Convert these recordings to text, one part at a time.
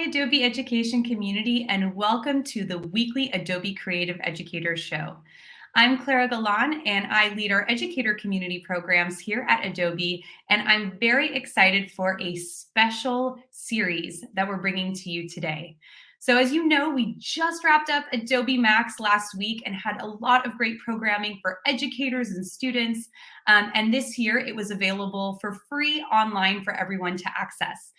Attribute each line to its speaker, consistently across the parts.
Speaker 1: Adobe Education community, and welcome to the weekly Adobe Creative Educator Show. I'm Clara Galan, and I lead our educator community programs here at Adobe, and I'm very excited for a special series that we're bringing to you today. So as you know, we just wrapped up Adobe MAX last week and had a lot of great programming for educators and students. And this year, it was available for free online for everyone to access.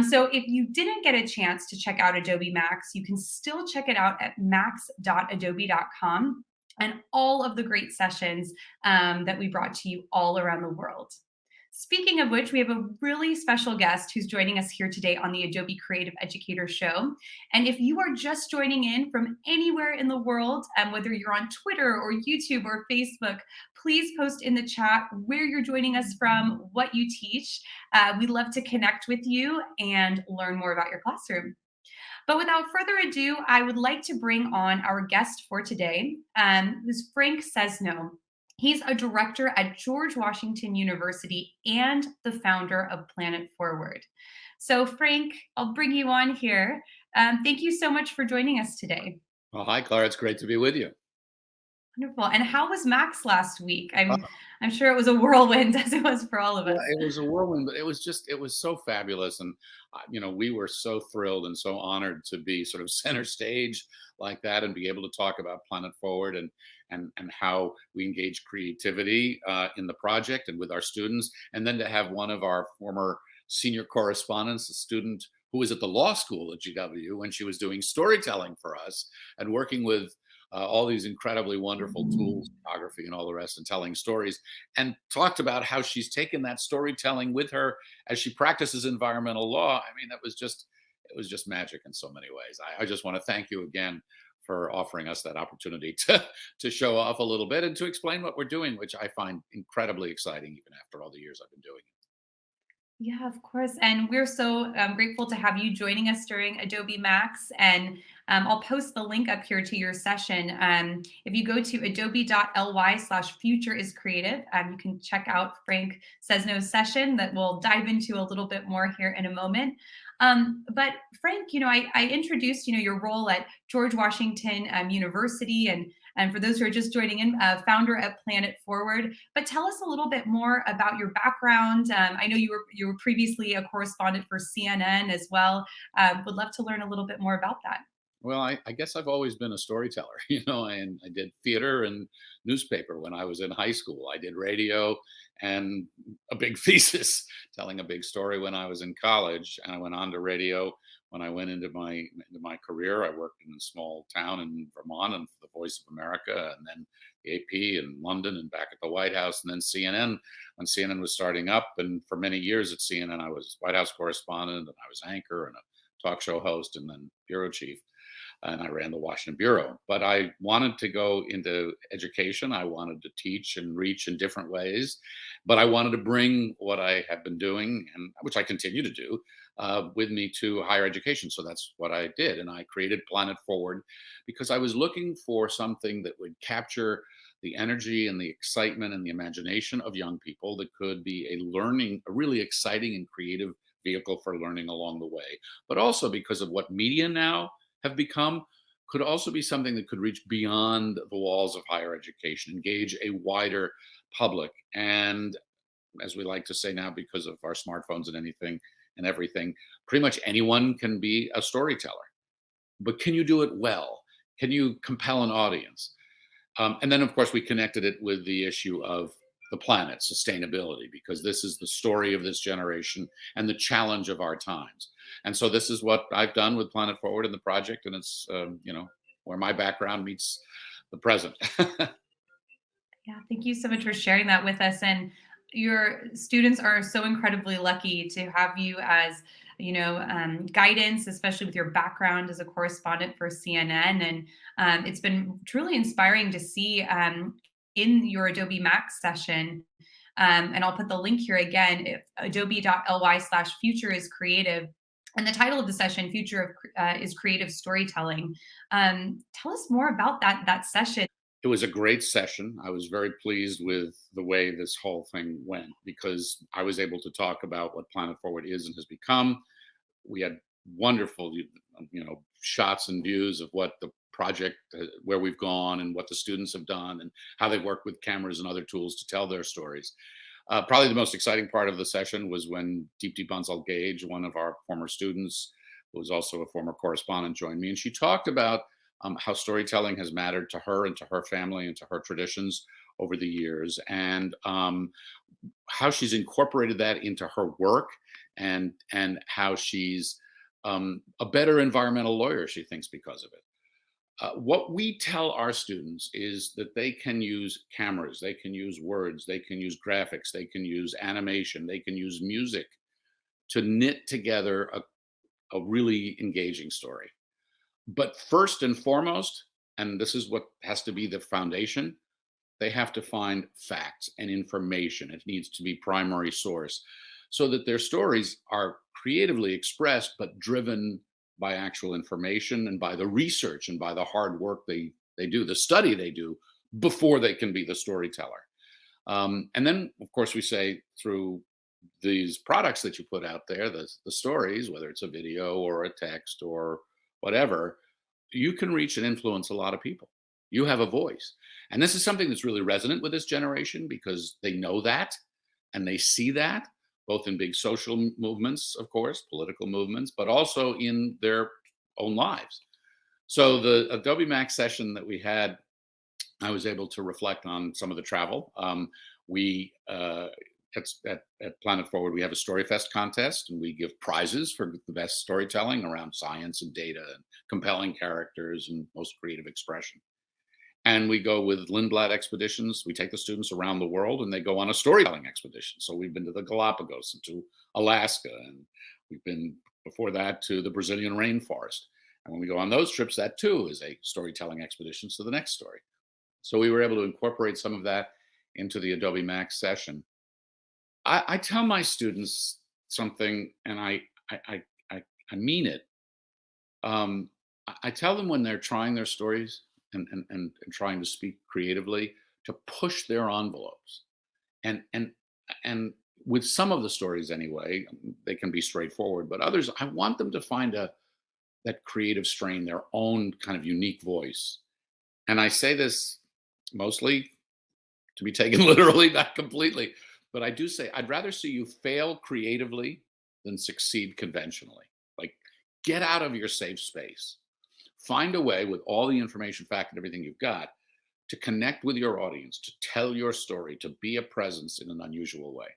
Speaker 1: So if you didn't get a chance to check out Adobe Max, you can still check it out at max.adobe.com and all of the great sessions that we brought to you all around the world. Speaking of which, we have a really special guest who's joining us here today on the Adobe Creative Educator Show. And if you are just joining in from anywhere in the world, whether you're on Twitter or YouTube or Facebook, please post in the chat where you're joining us from, what you teach. We'd love to connect with you and learn more about your classroom. But without further ado, I would like to bring on our guest for today, who's Frank Sesno. He's a director at George Washington University and the founder of Planet Forward. So Frank, I'll bring you on here. Thank you so much for joining us today.
Speaker 2: Well, hi, Clara. It's great to be with you.
Speaker 1: Wonderful. And how was Max last week? I'm sure it was a whirlwind, as it was for all of us.
Speaker 2: It was a whirlwind, but it was so fabulous. And, we were so thrilled and so honored to be sort of center stage like that and be able to talk about Planet Forward and how we engage creativity in the project and with our students. And then to have one of our former senior correspondents, a student who was at the law school at GW when she was doing storytelling for us and working with all these incredibly wonderful tools, photography and all the rest, and telling stories, and talked about how she's taken that storytelling with her as she practices environmental law. I mean, it was just magic in so many ways. I just want to thank you again for offering us that opportunity to show off a little bit and to explain what we're doing, which I find incredibly exciting, even after all the years I've been doing it.
Speaker 1: Yeah, of course. And we're so grateful to have you joining us during Adobe Max. And I'll post the link up here to your session. If you go to adobe.ly/futureiscreative, you can check out Frank Sesno's session that we'll dive into a little bit more here in a moment. But Frank, I introduced, your role at George Washington University, and for those who are just joining in, founder at Planet Forward. But tell us a little bit more about your background. I know you were previously a correspondent for CNN as well. Would love to learn a little bit more about that.
Speaker 2: Well, I guess I've always been a storyteller, and I did theater and newspaper when I was in high school. I did radio and a big thesis telling a big story when I was in college. And I went on to radio when I went into my career. I worked in a small town in Vermont and for the Voice of America, and then the AP in London and back at the White House, and then CNN when CNN was starting up. And for many years at CNN, I was White House correspondent, and I was anchor and a talk show host, and then bureau chief. And I ran the Washington Bureau. But I wanted to go into education. I wanted to teach and reach in different ways. But I wanted to bring what I have been doing, and which I continue to do, with me to higher education. So that's what I did. And I created Planet Forward because I was looking for something that would capture the energy and the excitement and the imagination of young people that could be a really exciting and creative vehicle for learning along the way. But also because of what media now have become, could also be something that could reach beyond the walls of higher education, engage a wider public. And as we like to say now, because of our smartphones and everything, pretty much anyone can be a storyteller. But can you do it well? Can you compel an audience? And then, of course, we connected it with the issue of the planet, sustainability, because this is the story of this generation and the challenge of our times. And so this is what I've done with Planet Forward in the project, and it's where my background meets the present.
Speaker 1: Yeah, thank you so much for sharing that with us. And your students are so incredibly lucky to have you as guidance, especially with your background as a correspondent for CNN. And it's been truly inspiring to see in your Adobe Max session. And I'll put the link here again, adobe.ly/futureiscreative. And the title of the session, Future is Creative Storytelling. Tell us more about that session.
Speaker 2: It was a great session. I was very pleased with the way this whole thing went because I was able to talk about what Planet Forward is and has become. We had wonderful, shots and views of what the project, where we've gone, and what the students have done, and how they've worked with cameras and other tools to tell their stories. Probably the most exciting part of the session was when Deepti Bansal Gage, one of our former students, who was also a former correspondent, joined me, and she talked about how storytelling has mattered to her and to her family and to her traditions over the years, and how she's incorporated that into her work, and how she's a better environmental lawyer, she thinks, because of it. What we tell our students is that they can use cameras, they can use words, they can use graphics, they can use animation, they can use music to knit together a really engaging story. But first and foremost, and this is what has to be the foundation, they have to find facts and information. It needs to be primary source so that their stories are creatively expressed, but driven by actual information and by the research and by the hard work they do, the study they do before they can be the storyteller. And then, of course, we say through these products that you put out there, the stories, whether it's a video or a text or whatever, you can reach and influence a lot of people. You have a voice. And this is something that's really resonant with this generation because they know that and they see that both in big social movements, of course, political movements, but also in their own lives. So the Adobe MAX session that we had, I was able to reflect on some of the travel. We at Planet Forward, we have a StoryFest contest, and we give prizes for the best storytelling around science and data and compelling characters and most creative expression. And we go with Lindblad expeditions. We take the students around the world and they go on a storytelling expedition. So we've been to the Galapagos and to Alaska, and we've been before that to the Brazilian rainforest. And when we go on those trips, that too is a storytelling expedition to the next story. So we were able to incorporate some of that into the Adobe MAX session. I tell my students something, and I mean it. I tell them when they're trying their stories and trying to speak creatively to push their envelopes. And with some of the stories anyway, they can be straightforward, but others, I want them to find that creative strain, their own kind of unique voice. And I say this mostly to be taken literally, not completely, but I do say I'd rather see you fail creatively than succeed conventionally. Like, get out of your safe space. Find a way with all the information, fact, and everything you've got to connect with your audience, to tell your story, to be a presence in an unusual way.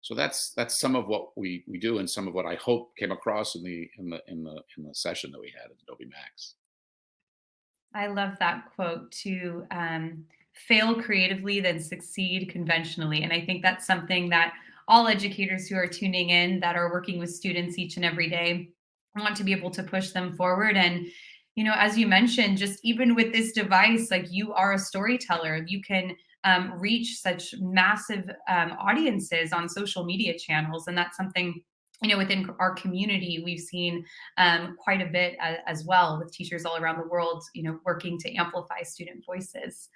Speaker 2: So that's some of what we do, and some of what I hope came across in the session that we had at Adobe MAX.
Speaker 1: I love that quote to fail creatively, then succeed conventionally. And I think that's something that all educators who are tuning in that are working with students each and every day want to be able to push them forward. And, as you mentioned, just even with this device, like, you are a storyteller, you can reach such massive audiences on social media channels. And that's something, within our community, we've seen quite a bit as well, with teachers all around the world, working to amplify student voices.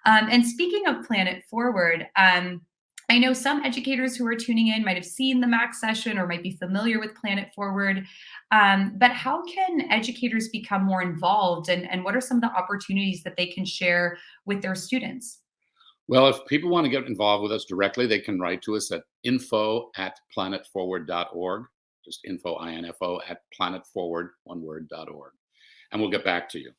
Speaker 1: And speaking of Planet Forward, I know some educators who are tuning in might have seen the Max session or might be familiar with Planet Forward. But how can educators become more involved, and what are some of the opportunities that they can share with their students?
Speaker 2: Well, if people want to get involved with us directly, they can write to us at info@planetforward.org. Just info at planetforward, one word.org. And we'll get back to you.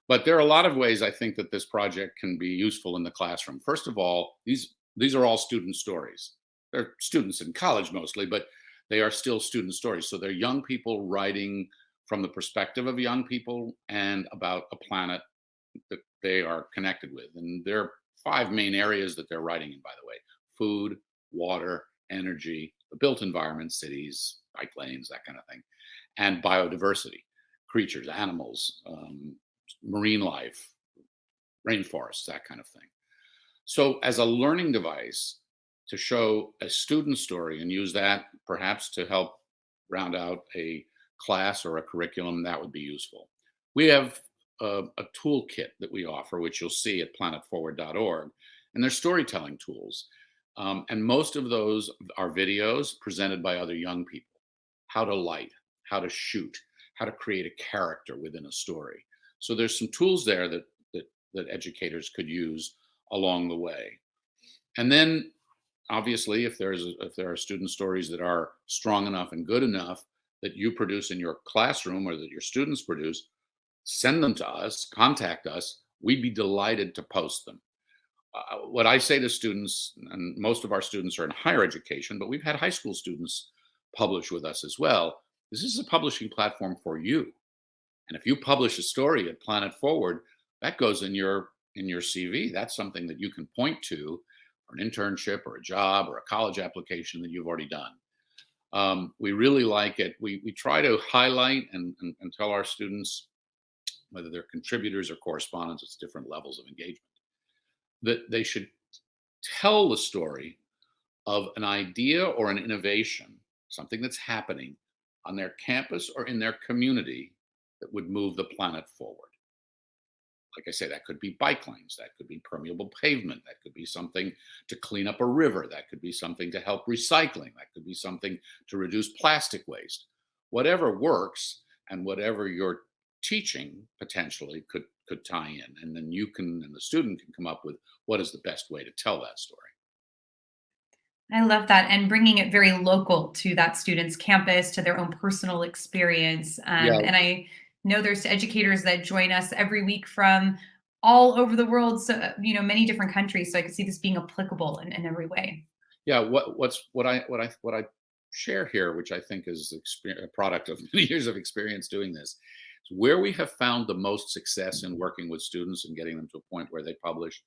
Speaker 2: But there are a lot of ways I think that this project can be useful in the classroom. First of all, these are all student stories. They're students in college mostly, but they are still student stories. So they're young people writing from the perspective of young people and about a planet that they are connected with. And there are 5 main areas that they're writing in, by the way: food, water, energy, the built environment, cities, bike lanes, that kind of thing, and biodiversity, creatures, animals, marine life, rainforests, that kind of thing. So as a learning device to show a student story and use that perhaps to help round out a class or a curriculum, that would be useful. We have a toolkit that we offer, which you'll see at planetforward.org, and they're storytelling tools. And most of those are videos presented by other young people. How to light, how to shoot, how to create a character within a story. So there's some tools there that educators could use along the way. And then obviously, if there are student stories that are strong enough and good enough that you produce in your classroom or that your students produce, send them to us, contact us. We'd be delighted to post them. What I say to students, and most of our students are in higher education, but we've had high school students publish with us as well. This is a publishing platform for you. And if you publish a story at Planet Forward, that goes in your CV. That's something that you can point to for an internship or a job or a college application that you've already done. We really like it. We try to highlight and tell our students, whether they're contributors or correspondents, it's different levels of engagement, that they should tell the story of an idea or an innovation, something that's happening on their campus or in their community that would move the planet forward. Like I say, that could be bike lanes, that could be permeable pavement, that could be something to clean up a river, that could be something to help recycling, that could be something to reduce plastic waste. Whatever works and whatever you're teaching potentially could tie in. And then you can and the student can come up with what is the best way to tell that story.
Speaker 1: I love that, and bringing it very local to that student's campus, to their own personal experience.
Speaker 2: Yeah,
Speaker 1: And I know there's educators that join us every week from all over the world, so many different countries. So I could see this being applicable in every way.
Speaker 2: yeah. What I share here, which I think is a product of many years of experience doing this, is where we have found the most success in working with students and getting them to a point where they publish,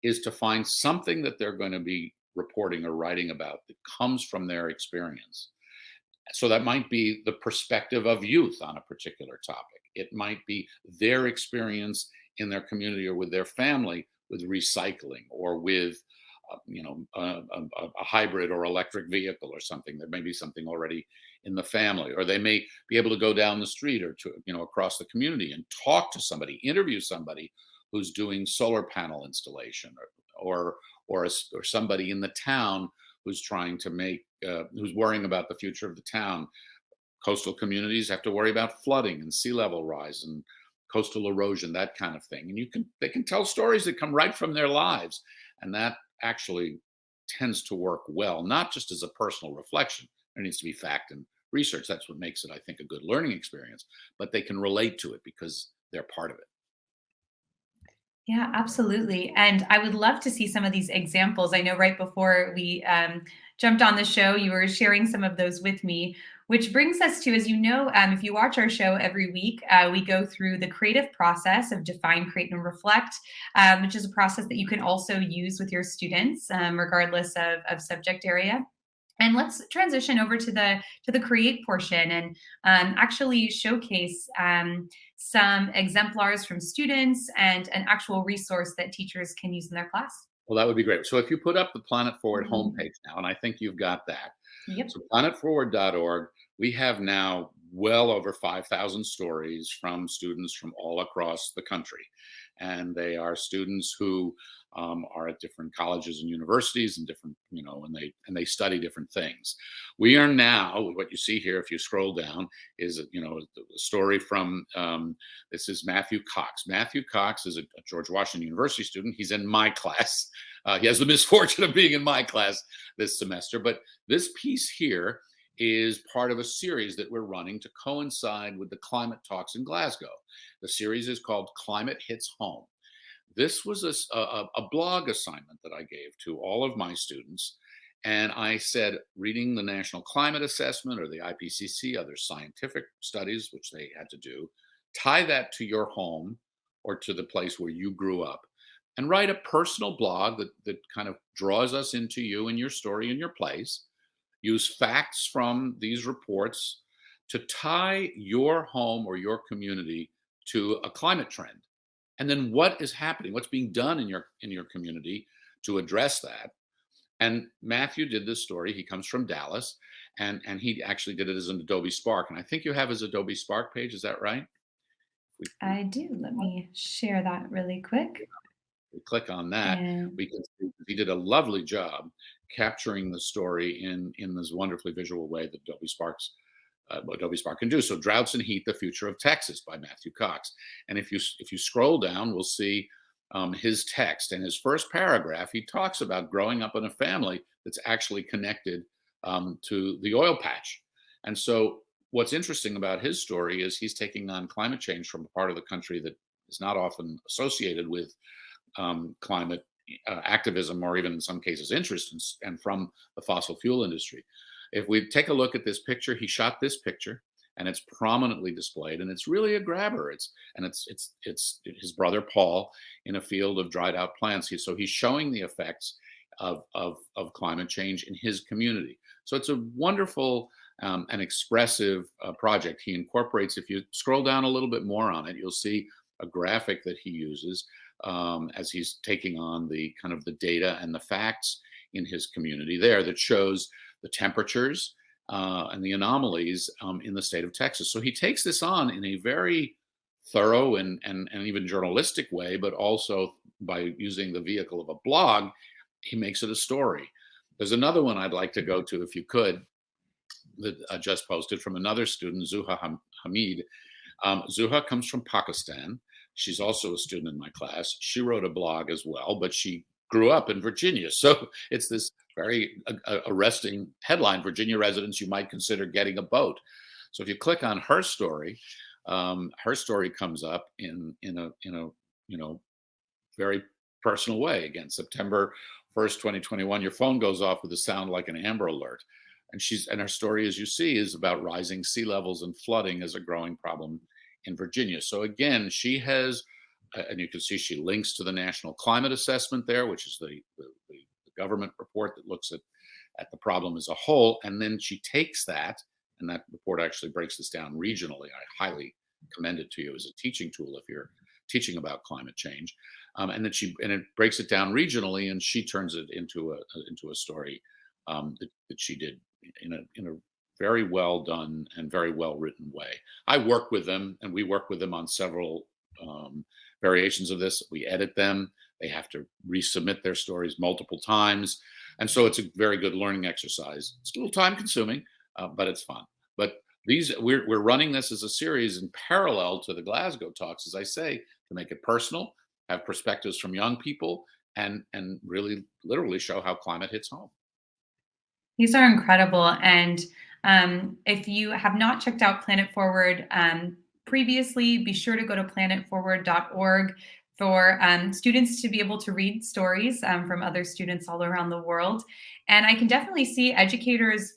Speaker 2: is to find something that they're going to be reporting or writing about that comes from their experience. So that might be the perspective of youth on a particular topic. It might be their experience in their community or with their family with recycling or with a hybrid or electric vehicle or something. There may be something already in the family, or they may be able to go down the street or to across the community and talk to somebody, interview somebody who's doing solar panel installation, or somebody in the town who's trying to make who's worrying about the future of the town. Coastal communities have to worry about flooding and sea level rise and coastal erosion, that kind of thing. And they can tell stories that come right from their lives, and that actually tends to work well, not just as a personal reflection. There needs to be fact and research. That's what makes it, I think, a good learning experience. But they can relate to it because they're part of it.
Speaker 1: Yeah, absolutely. And I would love to see some of these examples. I know right before we jumped on the show, you were sharing some of those with me, which brings us to, as you know, if you watch our show every week, we go through the creative process of define, create, and reflect, which is a process that you can also use with your students, regardless of subject area. And let's transition over to the create portion and actually showcase some exemplars from students and an actual resource that teachers can use in their class.
Speaker 2: Well, that would be great. So if you put up the Planet Forward
Speaker 1: Mhm.
Speaker 2: homepage now, and I think you've got that.
Speaker 1: Yep.
Speaker 2: So planetforward.org, we have now well over 5,000 stories from students from all across the country. And they are students who are at different colleges and universities and different, and they study different things. We are now, what you see here, if you scroll down, is, a story from, this is Matthew Cox. Matthew Cox is a George Washington University student. He's in my class. He has the misfortune of being in my class this semester. But this piece here is part of a series that we're running to coincide with the climate talks in Glasgow. The series is called Climate Hits Home. This was a blog assignment that I gave to all of my students. And I said, reading the National Climate Assessment or the IPCC, other scientific studies, which they had to do, tie that to your home or to the place where you grew up and write a personal blog that kind of draws us into you and your story and your place. Use facts from these reports to tie your home or your community to a climate trend. And then what is happening, what's being done in your community to address that. And Matthew did this story. He comes from Dallas, and he actually did it as an Adobe Spark. And I think you have his Adobe Spark page. Is that right? We
Speaker 1: I do. Let me share that really quick.
Speaker 2: we click on that,
Speaker 1: And
Speaker 2: we can see he did a lovely job capturing the story in this wonderfully visual way that Adobe Sparks Adobe Spark can do. So, Droughts and Heat: The Future of Texas by Matthew Cox. And if you scroll down, we'll see his text. And his first paragraph, he talks about growing up in a family that's actually connected to the oil patch. And so, what's interesting about his story is he's taking on climate change from a part of the country that is not often associated with climate activism, or even in some cases interest, and from the fossil fuel industry. If we take a look at this picture, he shot this picture, and it's prominently displayed, and it's really a grabber. It's his brother Paul in a field of dried out plants. So he's showing the effects of climate change in his community. So it's a wonderful and expressive project. He incorporates, if you scroll down a little bit more on it, you'll see a graphic that he uses as he's taking on the kind of the data and the facts in his community there, that shows the temperatures and the anomalies in the state of Texas. So he takes this on in a very thorough and even journalistic way, but also by using the vehicle of a blog, he makes it a story. There's another one I'd like to go to, if you could, that I just posted from another student, Zuha Hamid. Zuha comes from Pakistan. She's also a student in my class. She wrote a blog as well, but she grew up in Virginia. So it's this very arresting headline: Virginia residents you might consider getting a boat. So if you click on her story comes up in a very personal way. Again, September 1st, 2021, your phone goes off with a sound like an Amber Alert. And her story, as you see, is about rising sea levels and flooding as a growing problem in Virginia. So again, she has, and you can see she links to the National Climate Assessment there, which is the government report that looks at the problem as a whole. And then she takes that, and that report actually breaks this down regionally. I highly commend it to you as a teaching tool if you're teaching about climate change. And it breaks it down regionally, and she turns it into a story that she did in a very well done and very well written way. I work with them, and we work with them on several variations of this. We edit them. They have to resubmit their stories multiple times, and so it's a very good learning exercise. It's a little time consuming, but it's fun. But we're running this as a series in parallel to the Glasgow talks, as I say, to make it personal, have perspectives from young people, and really literally show how climate hits home.
Speaker 1: These are incredible. And if you have not checked out Planet Forward previously, be sure to go to planetforward.org for students to be able to read stories from other students all around the world. And I can definitely see educators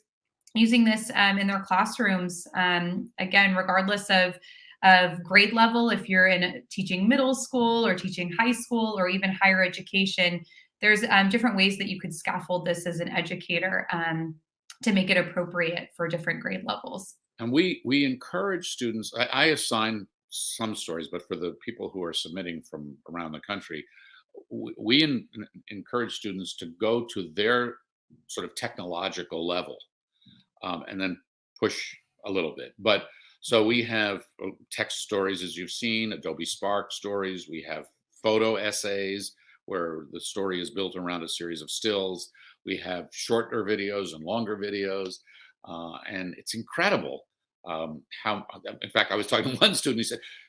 Speaker 1: using this in their classrooms, again, regardless of grade level. If you're teaching middle school or teaching high school or even higher education, there's different ways that you could scaffold this as an educator to make it appropriate for different grade levels.
Speaker 2: And we encourage students. I assign some stories, but for the people who are submitting from around the country, we encourage students to go to their sort of technological level, and then push a little bit. But so we have text stories, as you've seen, Adobe Spark stories. We have photo essays where the story is built around a series of stills. We have shorter videos and longer videos. And it's incredible how, in fact, I was talking to one student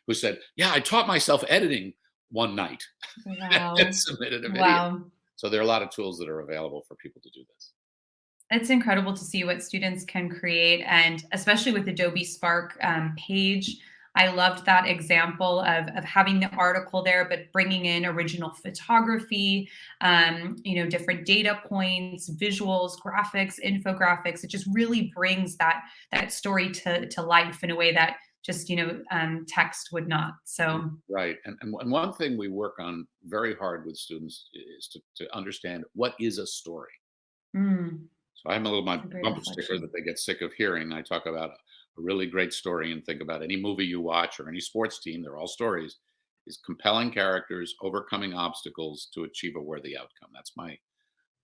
Speaker 2: who said, yeah, I taught myself editing one night
Speaker 1: Wow.
Speaker 2: and submitted a video.
Speaker 1: Wow.
Speaker 2: So there are a lot of tools that are available for people to do this.
Speaker 1: It's incredible to see what students can create, and especially with Adobe Spark page. I loved that example of having the article there, but bringing in original photography, different data points, visuals, graphics, infographics. It just really brings that story to life in a way that just text would not. So
Speaker 2: right, and one thing we work on very hard with students is to understand what is a story. So I have a little my bumper sticker that they get sick of hearing. I talk about a really great story, and think about any movie you watch or any sports team, they're all stories, is compelling characters overcoming obstacles to achieve a worthy outcome. That's my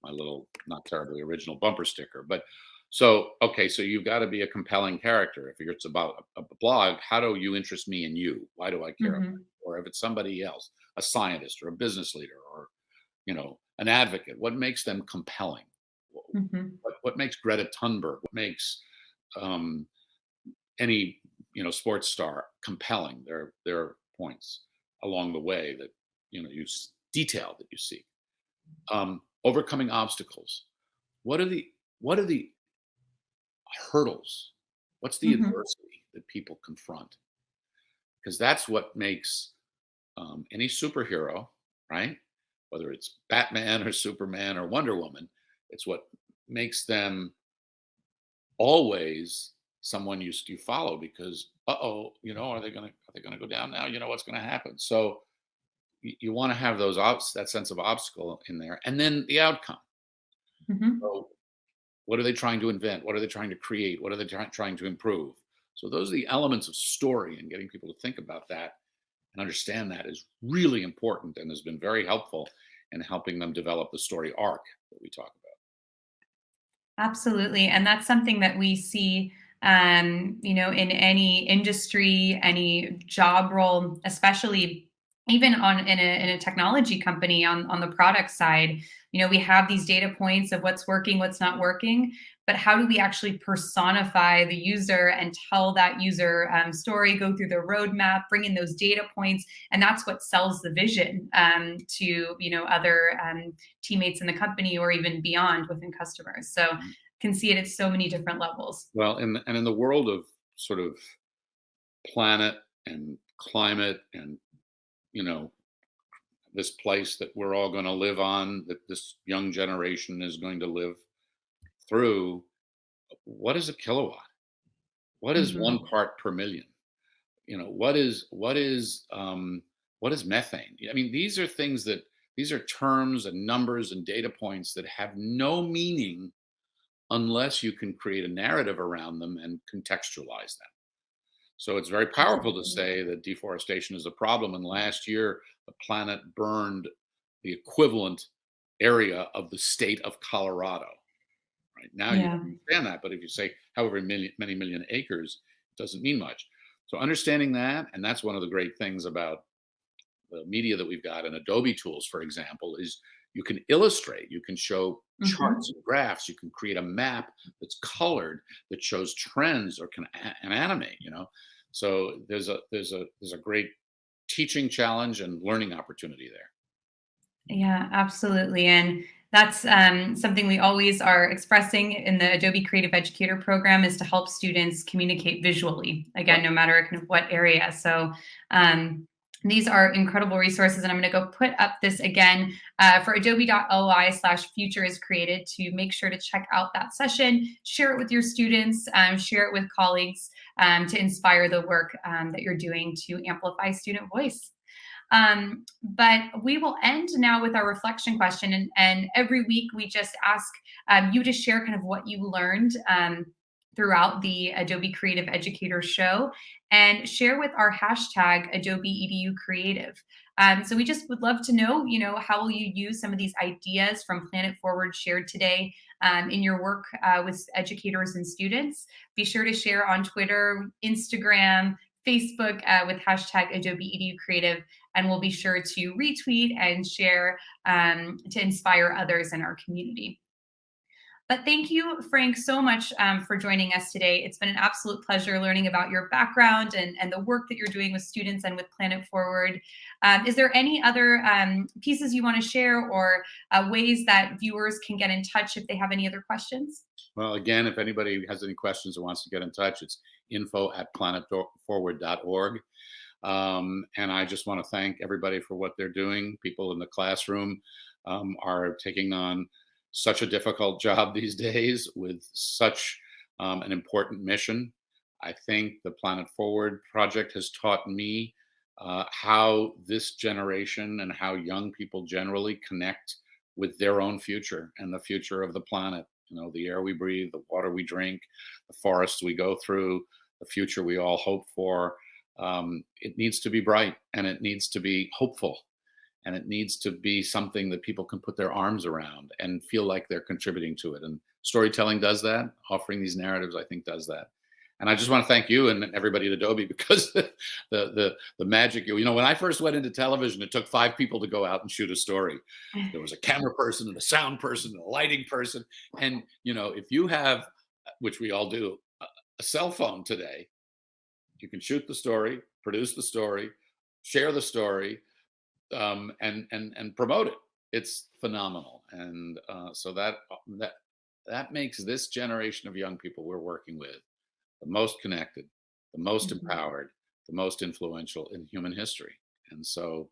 Speaker 2: little not terribly original bumper sticker. But so you've got to be a compelling character. If it's about a blog, how do you interest me in you? Why do I care about you? Or if it's somebody else, a scientist or a business leader or an advocate, what makes them compelling? What makes Greta Thunberg? What makes any sports star compelling their points along the way that detail that you see. Overcoming obstacles. What are the hurdles? What's the
Speaker 1: Mhm.
Speaker 2: adversity that people confront? Because that's what makes any superhero, right? Whether it's Batman or Superman or Wonder Woman, it's what makes them always someone you follow because are they gonna go down now? What's gonna happen? So you want to have that sense of obstacle in there, and then the outcome.
Speaker 1: Mhm.
Speaker 2: So what are they trying to invent? What are they trying to create? What are they trying to improve? So those are the elements of story, and getting people to think about that and understand that is really important and has been very helpful in helping them develop the story arc that we talk about.
Speaker 1: Absolutely. And that's something that we see, in any industry, any job role, especially even in a technology company on the product side. We have these data points of what's working, what's not working, but how do we actually personify the user and tell that user story, go through the roadmap, bring in those data points, and that's what sells the vision to other teammates in the company or even beyond within customers. So can see it at so many different levels.
Speaker 2: Well, in the world of sort of planet and climate and you know this place that we're all going to live on, that this young generation is going to live through, what is a kilowatt? What is
Speaker 1: Mhm.
Speaker 2: 1 part per million? What is methane? I mean, these are terms and numbers and data points that have no meaning unless you can create a narrative around them and contextualize them. So it's very powerful to
Speaker 1: Absolutely.
Speaker 2: say that deforestation is a problem. And last year, the planet burned the equivalent area of the state of Colorado. Right now, you
Speaker 1: Yeah.
Speaker 2: don't understand that, but if you say however many million acres, it doesn't mean much. So understanding that, and that's one of the great things about the media that we've got and Adobe tools, for example, is you can illustrate, you can show charts
Speaker 1: Mhm.
Speaker 2: and graphs, you can create a map that's colored that shows trends or can and animate. So there's a great teaching challenge and learning opportunity there.
Speaker 1: Yeah, absolutely. And that's something we always are expressing in the Adobe Creative Educator program is to help students communicate visually, again,
Speaker 2: Right.
Speaker 1: no matter kind of what area. So these are incredible resources. And I'm going to go put up this again for adobe.ly/future is created to make sure to check out that session, share it with your students, share it with colleagues to inspire the work that you're doing to amplify student voice. But we will end now with our reflection question. And every week we just ask you to share kind of what you learned throughout the Adobe Creative Educator show and share with our hashtag Adobe EDU Creative. So we just would love to know, how will you use some of these ideas from Planet Forward shared today in your work with educators and students? Be sure to share on Twitter, Instagram, Facebook with hashtag Adobe EDU Creative, and we'll be sure to retweet and share to inspire others in our community. But thank you, Frank, so much for joining us today. It's been an absolute pleasure learning about your background and the work that you're doing with students and with Planet Forward. Is there any other pieces you want to share or ways that viewers can get in touch if they have any other questions?
Speaker 2: Well, again, if anybody has any questions or wants to get in touch, it's info@planetforward.org. And I just want to thank everybody for what they're doing. People in the classroom are taking on such a difficult job these days with such an important mission. I think the Planet Forward project has taught me how this generation and how young people generally connect with their own future and the future of the planet. The air we breathe, the water we drink, the forests we go through, the future we all hope for. It needs to be bright and it needs to be hopeful and it needs to be something that people can put their arms around and feel like they're contributing to it. And storytelling does that. Offering these narratives, I think, does that. And I just want to thank you and everybody at Adobe because the magic. When I first went into television, it took 5 people to go out and shoot a story. There was a camera person and a sound person and a lighting person. And if you have, which we all do, a cell phone today, You can shoot the story, produce the story, share the story, and promote it. It's phenomenal, and so that makes this generation of young people we're working with the most connected, the most
Speaker 1: Mhm.
Speaker 2: empowered, the most influential in human history. And so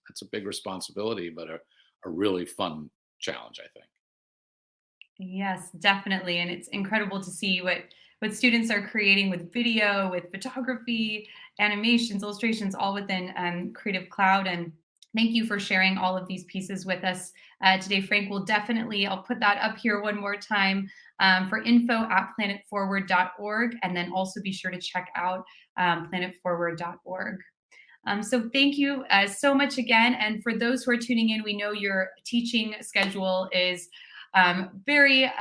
Speaker 2: that's a big responsibility, but a really fun challenge, I think.
Speaker 1: Yes, definitely. And it's incredible to see what students are creating with video, with photography, animations, illustrations, all within Creative Cloud. And thank you for sharing all of these pieces with us today, Frank. We'll definitely, I'll put that up here one more time for info@planetforward.org. And then also be sure to check out planetforward.org. So thank you so much again. And for those who are tuning in, we know your teaching schedule is very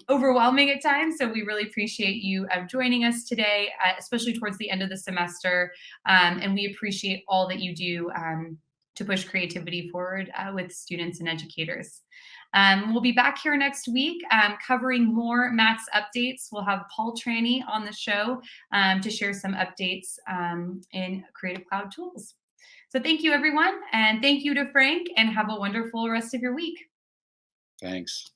Speaker 1: overwhelming at times. So we really appreciate you joining us today, especially towards the end of the semester. And we appreciate all that you do to push creativity forward with students and educators. We'll be back here next week covering more Max updates. We'll have Paul Tranny on the show to share some updates in Creative Cloud tools. So thank you, everyone. And thank you to Frank, and have a wonderful rest of your week.
Speaker 2: Thanks.